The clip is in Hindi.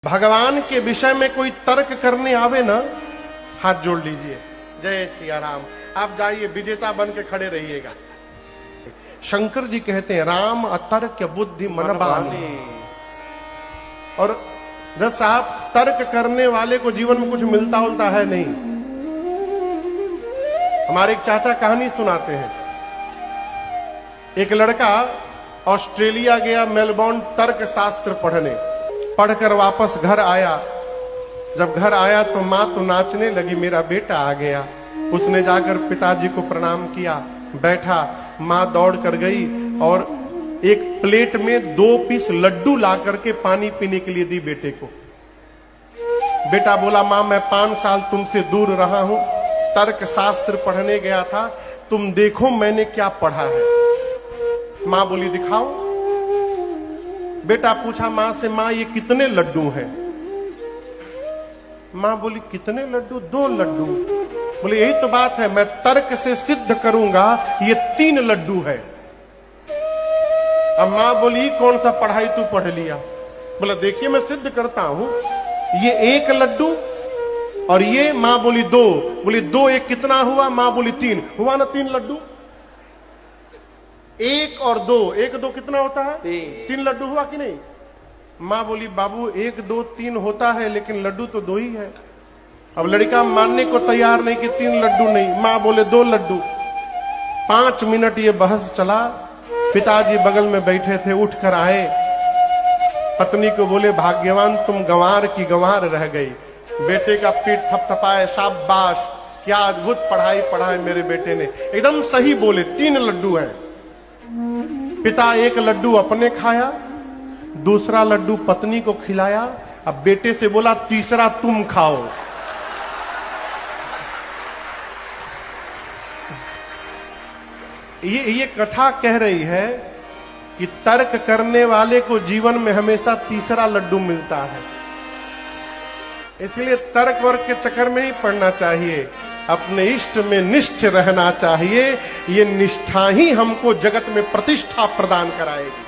भगवान के विषय में कोई तर्क करने आवे ना, हाथ जोड़ लीजिए, जय सिया राम। आप जाइए विजेता बन के खड़े रहिएगा। शंकर जी कहते हैं राम अतर्क बुद्धि मन बानी। और जब साहब तर्क करने वाले को जीवन में कुछ मिलता उलता है नहीं। हमारे एक चाचा कहानी सुनाते हैं। एक लड़का ऑस्ट्रेलिया गया, मेलबोर्न तर्क शास्त्र पढ़ने, पढ़कर वापस घर आया। जब घर आया तो माँ तो नाचने लगी, मेरा बेटा आ गया। उसने जाकर पिताजी को प्रणाम किया, बैठा। माँ दौड़ कर गई और एक प्लेट में 2 पीस लड्डू ला करके पानी पीने के लिए दी बेटे को। बेटा बोला, माँ मैं 5 साल तुमसे दूर रहा हूं, तर्क शास्त्र पढ़ने गया था, तुम देखो मैंने क्या पढ़ा है। माँ बोली दिखाओ। बेटा पूछा माँ से, माँ ये कितने लड्डू हैं? माँ बोली कितने लड्डू? 2 लड्डू। बोले यही तो बात है, मैं तर्क से सिद्ध करूंगा ये 3 लड्डू है। अब माँ बोली कौन सा पढ़ाई तू पढ़ लिया? बोला देखिए मैं सिद्ध करता हूं, ये 1 लड्डू और ये। माँ बोली 2। बोली 2 1 कितना हुआ? माँ बोली 3 हुआ ना 3 लड्डू। 1 और 2, 1 2 कितना होता है? 3 लड्डू हुआ कि नहीं? माँ बोली बाबू 1 2 3 होता है, लेकिन लड्डू तो 2 ही है। अब लड़का मानने को तैयार नहीं कि 3 लड्डू नहीं। माँ बोले 2 लड्डू। 5 मिनट ये बहस चला। पिताजी बगल में बैठे थे, उठकर आए, पत्नी को बोले भाग्यवान तुम गंवार की गंवार रह गई। बेटे का पीठ थपथपाए, शाबाश क्या अद्भुत पढ़ाई पढ़ाए मेरे बेटे ने, एकदम सही बोले, 3 लड्डू है। पिता 1 लड्डू अपने खाया, दूसरा लड्डू पत्नी को खिलाया। अब बेटे से बोला तीसरा तुम खाओ। ये कथा कह रही है कि तर्क करने वाले को जीवन में हमेशा तीसरा लड्डू मिलता है। इसलिए तर्क वर्क के चक्कर में ही पड़ना चाहिए, अपने इष्ट में निष्ठ रहना चाहिए। ये निष्ठा ही हमको जगत में प्रतिष्ठा प्रदान कराएगी।